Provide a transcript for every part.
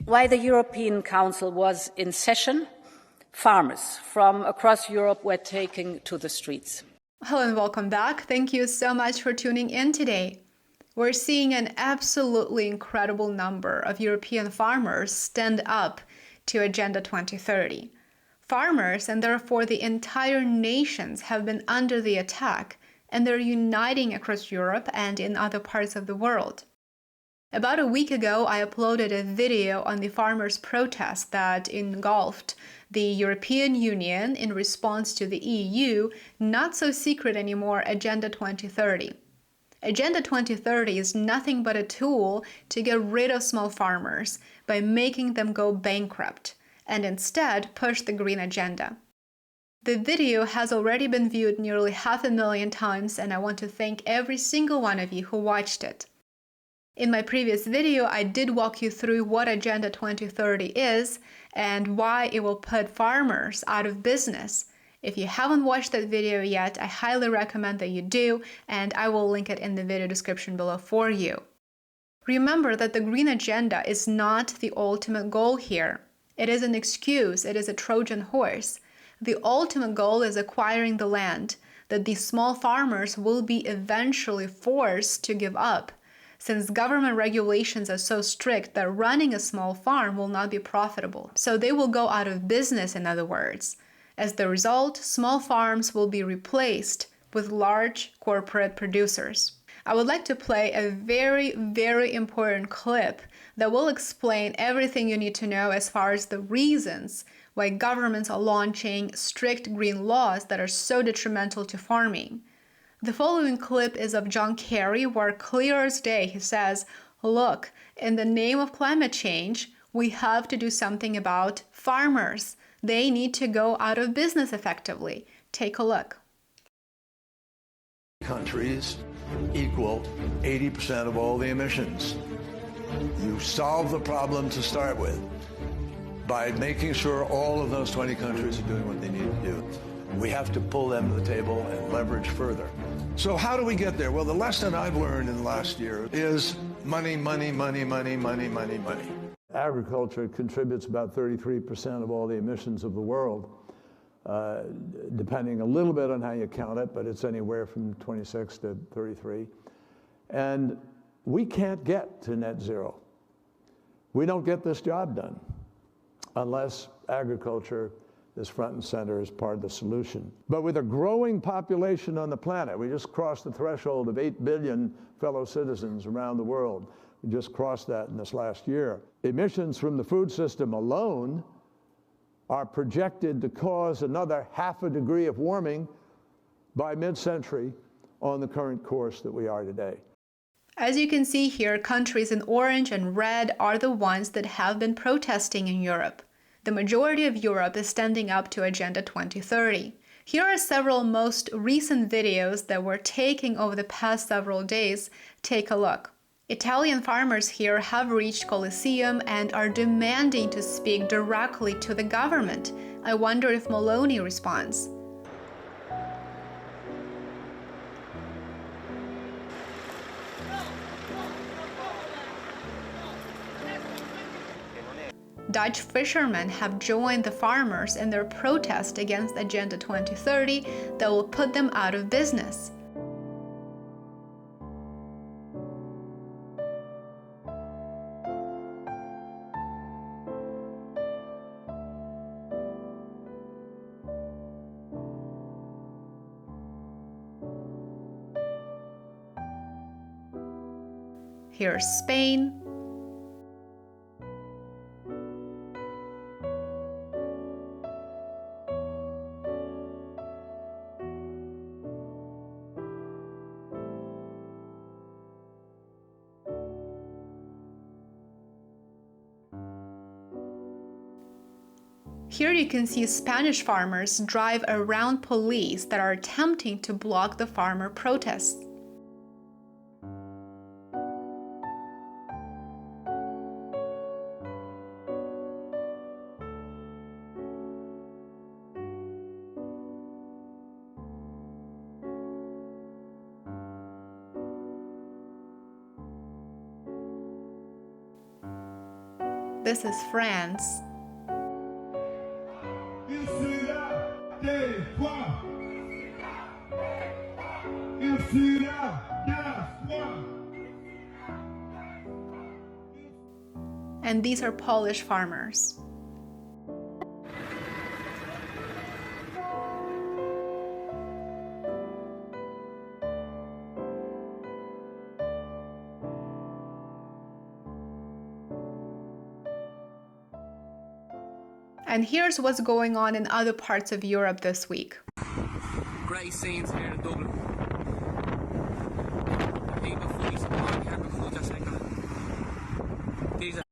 While the European Council was in session, farmers from across Europe were taking to the streets. Hello and welcome back. Thank you so much for tuning in today. We're seeing an absolutely incredible number of European farmers stand up to Agenda 2030. Farmers, and therefore the entire nations, have been under the attack, and they're uniting across Europe and in other parts of the world. About a week ago, I uploaded a video on the farmers' protest that engulfed the European Union in response to the EU, not so secret anymore, Agenda 2030. Agenda 2030 is nothing but a tool to get rid of small farmers by making them go bankrupt, and instead push the green agenda. The video has already been viewed nearly 500,000 times, and I want to thank every single one of you who watched it. In my previous video, I did walk you through what Agenda 2030 is and why it will put farmers out of business. If you haven't watched that video yet, I highly recommend that you do, and I will link it in the video description below for you. Remember that the green agenda is not the ultimate goal here. It is an excuse, it is a Trojan horse. The ultimate goal is acquiring the land that these small farmers will be eventually forced to give up, since government regulations are so strict that running a small farm will not be profitable. So they will go out of business, in other words. As the result, small farms will be replaced with large corporate producers. I would like to play a very, very important clip that will explain everything you need to know as far as the reasons why governments are launching strict green laws that are so detrimental to farming. The following clip is of John Kerry, where clear as day he says, look, in the name of climate change, we have to do something about farmers. They need to go out of business effectively. Take a look. Countries equal 80% of all the emissions. You solve the problem to start with by making sure all of those 20 countries are doing what they need to do. We have to pull them to the table and leverage further. So how do we get there? Well, the lesson I've learned in the last year is money, money, money, money, money, money, money. Agriculture contributes about 33% of all the emissions of the world, depending a little bit on how you count it, but it's anywhere from 26 to 33. And we can't get to net zero. We don't get this job done unless agriculture is front and center as part of the solution. But with a growing population on the planet, we just crossed the threshold of 8 billion fellow citizens around the world. We just crossed that in this last year. Emissions from the food system alone are projected to cause another 0.5 degree of warming by mid-century on the current course that we are today. As you can see here, countries in orange and red are the ones that have been protesting in Europe. The majority of Europe is standing up to Agenda 2030. Here are several most recent videos that were taken over the past several days. Take a look. Italian farmers here have reached Colosseum and are demanding to speak directly to the government. I wonder if Meloni responds. Dutch fishermen have joined the farmers in their protest against Agenda 2030 that will put them out of business. Here's Spain. Here you can see Spanish farmers drive around police that are attempting to block the farmer protests. This is France. And these are Polish farmers. And here's what's going on in other parts of Europe this week. Great scenes here in Dublin. People fully support the agriculture sector. These are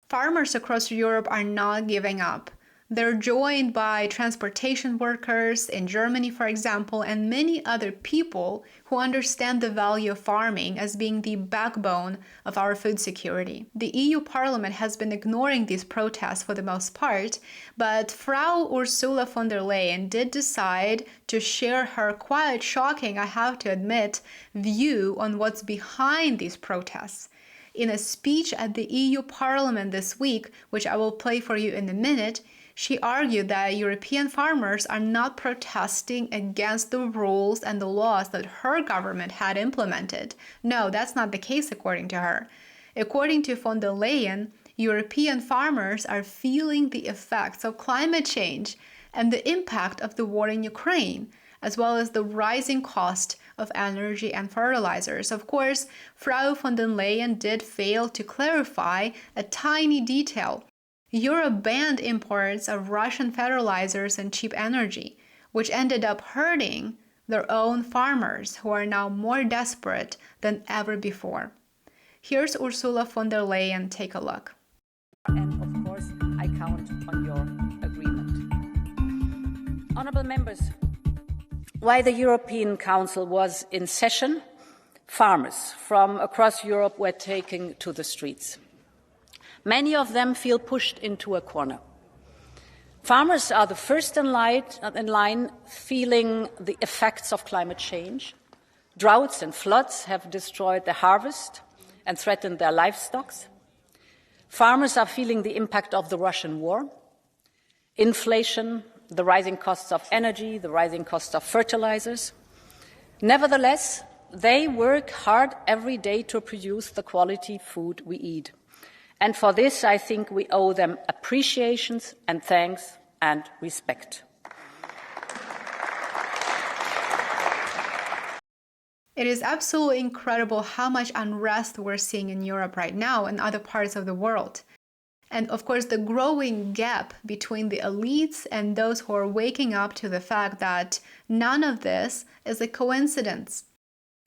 Farmers across Europe are not giving up. They're joined by transportation workers in Germany, for example, and many other people who understand the value of farming as being the backbone of our food security. The EU Parliament has been ignoring these protests for the most part, but Frau Ursula von der Leyen did decide to share her quite shocking, I have to admit, view on what's behind these protests. In a speech at the EU Parliament this week, which I will play for you in a minute, she argued that European farmers are not protesting against the rules and the laws that her government had implemented. No, that's not the case, according to her. According to von der Leyen, European farmers are feeling the effects of climate change and the impact of the war in Ukraine, as well as the rising cost of energy and fertilizers. Of course, Frau von der Leyen did fail to clarify a tiny detail. Europe banned imports of Russian fertilizers and cheap energy, which ended up hurting their own farmers, who are now more desperate than ever before. Here's Ursula von der Leyen. Take a look. And of course, I count on your agreement. Honourable members, while the European Council was in session, farmers from across Europe were taking to the streets. Many of them feel pushed into a corner. Farmers are the first in line feeling the effects of climate change. Droughts and floods have destroyed their harvest and threatened their livestock. Farmers are feeling the impact of the Russian war, inflation, the rising costs of energy, the rising costs of fertilizers. Nevertheless, they work hard every day to produce the quality food we eat. And for this, I think we owe them appreciations and thanks and respect. It is absolutely incredible how much unrest we're seeing in Europe right now and other parts of the world. And of course, the growing gap between the elites and those who are waking up to the fact that none of this is a coincidence.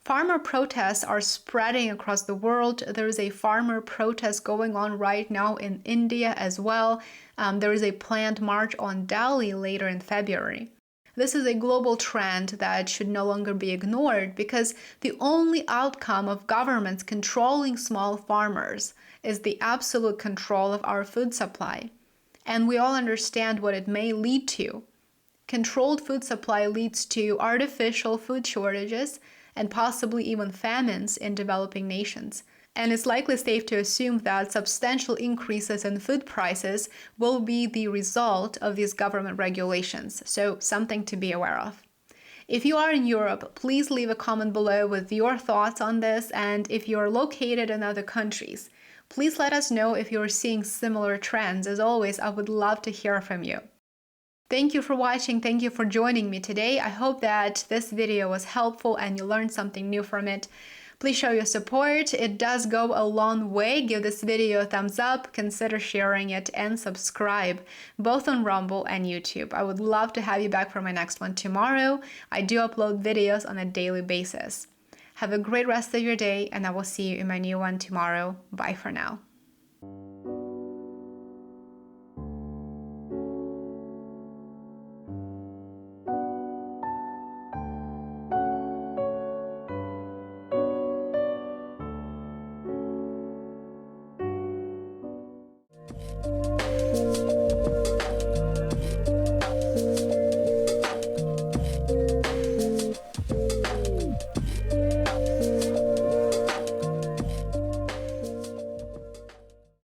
Farmer protests are spreading across the world. There is a farmer protest going on right now in India as well. There is a planned march on Delhi later in February. This is a global trend that should no longer be ignored, because the only outcome of governments controlling small farmers is the absolute control of our food supply. And we all understand what it may lead to. Controlled food supply leads to artificial food shortages and possibly even famines in developing nations. And it's likely safe to assume that substantial increases in food prices will be the result of these government regulations, so something to be aware of. If you are in Europe, please leave a comment below with your thoughts on this, and if you are located in other countries, please let us know if you are seeing similar trends. As always, I would love to hear from you. Thank you for watching. Thank you for joining me today. I hope that this video was helpful and you learned something new from it. Please show your support. It does go a long way. Give this video a thumbs up, consider sharing it, and subscribe, both on Rumble and YouTube. I would love to have you back for my next one tomorrow. I do upload videos on a daily basis. Have a great rest of your day, and I will see you in my new one tomorrow. Bye for now. you.